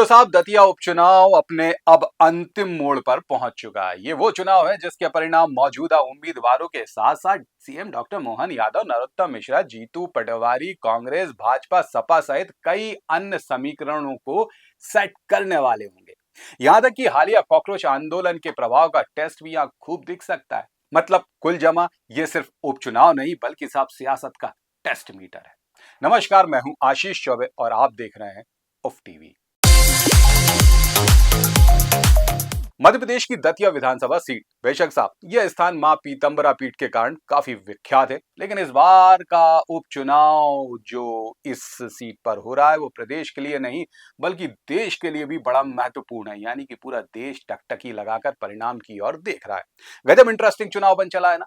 तो साहब दतिया उपचुनाव अपने अब अंतिम मोड़ पर पहुंच चुका है। ये वो चुनाव है जिसके परिणाम मौजूदा उम्मीदवारों के साथ साथ सीएम डॉक्टर मोहन यादव, नरोत्तम मिश्रा, जीतू पटवारी, कांग्रेस, भाजपा, सपा सहित कई अन्य समीकरणों को सेट करने वाले होंगे। यहां तक कि हालिया कॉकरोच आंदोलन के प्रभाव का टेस्ट भी यहां खूब दिख सकता है। मतलब कुल जमा ये सिर्फ उपचुनाव नहीं बल्कि साहब सियासत का टेस्ट मीटर है। नमस्कार, मैं हूं आशीष चौबे और आप देख रहे हैं उफ टीवी। मध्य प्रदेश की दतिया विधानसभा सीट, बेशक साहब यह स्थान मां पीतंबरा पीठ के कारण काफी विख्यात है, लेकिन इस बार का उपचुनाव जो इस सीट पर हो रहा है वो प्रदेश के लिए नहीं बल्कि देश के लिए भी बड़ा महत्वपूर्ण है। यानी कि पूरा देश टकटकी लगाकर परिणाम की ओर देख रहा है। गजब इंटरेस्टिंग चुनाव बन चला है ना।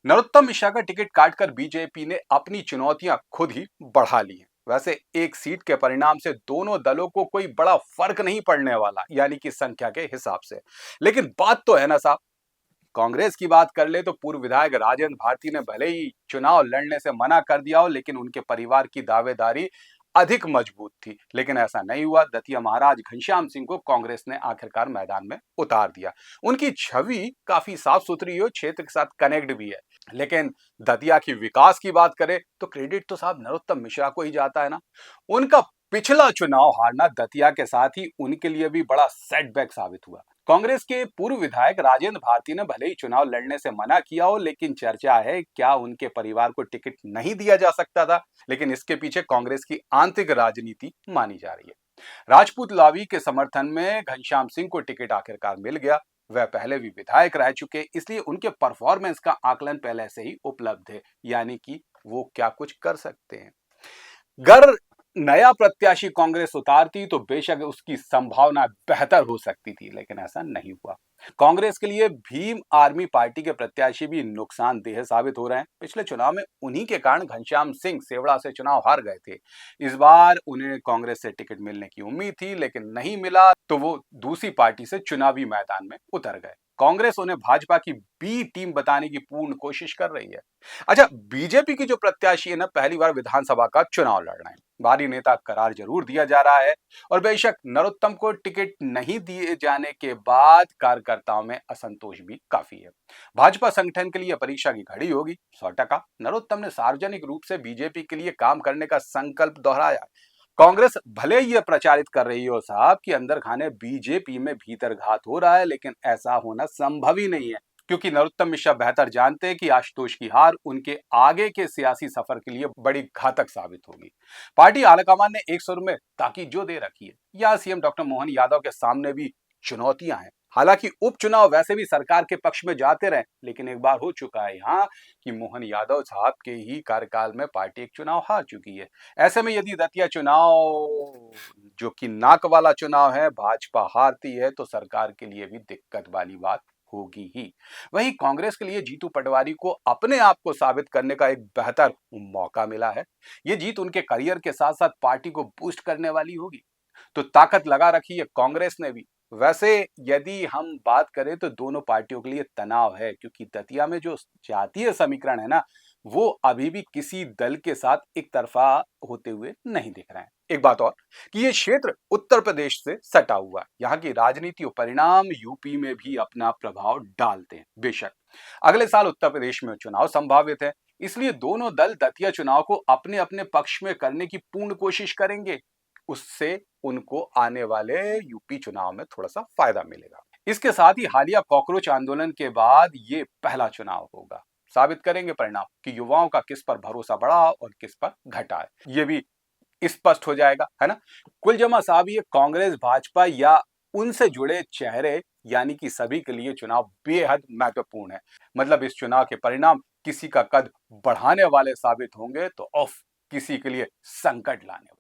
नरोत्तम मिश्रा का टिकट काटकर बीजेपी ने अपनी चुनौतियां खुद ही बढ़ा ली हैं। वैसे एक सीट के परिणाम से दोनों दलों को कोई बड़ा फर्क नहीं पड़ने वाला, यानी कि संख्या के हिसाब से। लेकिन बात तो है ना साहब, कांग्रेस की बात कर ले तो पूर्व विधायक राजेंद्र भारती ने भले ही चुनाव लड़ने से मना कर दिया हो, लेकिन उनके परिवार की दावेदारी अधिक मजबूत थी। लेकिन ऐसा नहीं हुआ। दतिया महाराज घनश्याम सिंह को कांग्रेस ने आखिरकार मैदान में उतार दिया। उनकी छवि काफी साफ सुथरी हो, क्षेत्र के साथ कनेक्ट भी है। लेकिन दतिया की विकास की बात करें तो क्रेडिट तो साहब नरोत्तम मिश्रा को ही जाता है ना। उनका पिछला चुनाव हारना दतिया के साथ ही उनके लिए भी बड़ा सेटबैक साबित हुआ। कांग्रेस के पूर्व विधायक राजेंद्र भारती ने भले ही चुनाव लड़ने से मना किया हो, लेकिन चर्चा है क्या उनके परिवार को टिकट नहीं दिया जा सकता था। लेकिन इसके पीछे कांग्रेस की आंतरिक राजनीति मानी जा रही है। राजपूत लावी के समर्थन में घनश्याम सिंह को टिकट आखिरकार मिल गया। वह पहले भी विधायक रह चुके, इसलिए उनके परफॉर्मेंस का आकलन पहले से ही उपलब्ध है, यानी कि वो क्या कुछ कर सकते हैं। अगर नया प्रत्याशी कांग्रेस उतारती तो बेशक उसकी संभावना बेहतर हो सकती थी, लेकिन ऐसा नहीं हुआ। कांग्रेस के लिए भीम आर्मी पार्टी के प्रत्याशी भी नुकसानदेह साबित हो रहे हैं। पिछले चुनाव में उन्हीं के कारण घनश्याम सिंह सेवड़ा से चुनाव हार गए थे। इस बार उन्हें कांग्रेस से टिकट मिलने की उम्मीद थी, लेकिन नहीं मिला तो वो दूसरी पार्टी से चुनावी मैदान में उतर गए। कांग्रेस उन्हें भाजपा की बी टीम बताने की पूर्ण कोशिश कर रही है। अच्छा, बीजेपी की जो प्रत्याशी है ना, पहली बार विधानसभा का चुनाव लड़ रहे हैं। बारी नेता करार जरूर दिया जा रहा है और बेशक नरोत्तम को टिकट नहीं दिए जाने के बाद कार्यकर्ताओं में असंतोष भी काफी है। भाजपा संगठन के लिए परीक्षा की घड़ी होगी 100%। नरोत्तम ने सार्वजनिक रूप से बीजेपी के लिए काम करने का संकल्प दोहराया। कांग्रेस भले ही यह प्रचारित कर रही हो साहब कि अंदर खाने बीजेपी में भीतर घात हो रहा है, लेकिन ऐसा होना संभव ही नहीं है, क्योंकि नरोत्तम मिश्रा बेहतर जानते हैं कि आशुतोष की हार उनके आगे के सियासी सफर के लिए बड़ी घातक साबित होगी। पार्टी आलाकमान ने एक सुर में ताकीद जो दे रखी है, या सीएम डॉक्टर मोहन यादव के सामने भी चुनौतियां हैं। हालांकि उपचुनाव वैसे भी सरकार के पक्ष में जाते रहे, लेकिन एक बार हो चुका है यहाँ कि मोहन यादव साहब के ही कार्यकाल में पार्टी एक चुनाव हार चुकी है। ऐसे में यदि दतिया चुनाव जो कि नाक वाला चुनाव है, भाजपा हारती है तो सरकार के लिए भी दिक्कत वाली बात होगी ही। वहीं कांग्रेस के लिए जीतू पटवारी को अपने आप को साबित करने का एक बेहतर मौका मिला है। ये जीत उनके करियर के साथ साथ पार्टी को बूस्ट करने वाली होगी। तो ताकत लगा रखी है कांग्रेस ने भी। वैसे यदि हम बात करें तो दोनों पार्टियों के लिए तनाव है, क्योंकि दतिया में जो जातीय समीकरण है ना, वो अभी भी किसी दल के साथ एक तरफा होते हुए नहीं दिख रहे हैं। एक बात और कि ये क्षेत्र उत्तर प्रदेश से सटा हुआ है। यहाँ की राजनीति और परिणाम यूपी में भी अपना प्रभाव डालते हैं। बेशक अगले साल उत्तर प्रदेश में चुनाव संभावित है, इसलिए दोनों दल दतिया चुनाव को अपने अपने पक्ष में करने की पूर्ण कोशिश करेंगे। उससे उनको आने वाले यूपी चुनाव में थोड़ा सा फायदा मिलेगा। इसके साथ ही हालिया कॉकरोच आंदोलन के बाद ये पहला चुनाव होगा। साबित करेंगे परिणाम कि युवाओं का किस पर भरोसा बढ़ा और किस पर घटा है, ये भी स्पष्ट हो जाएगा, है ना। कुल जमा साहब ये कांग्रेस, भाजपा या उनसे जुड़े चेहरे यानी कि सभी के लिए चुनाव बेहद महत्वपूर्ण है। मतलब इस चुनाव के परिणाम किसी का कद बढ़ाने वाले साबित होंगे तो ऑफ किसी के लिए संकट लाने वाले।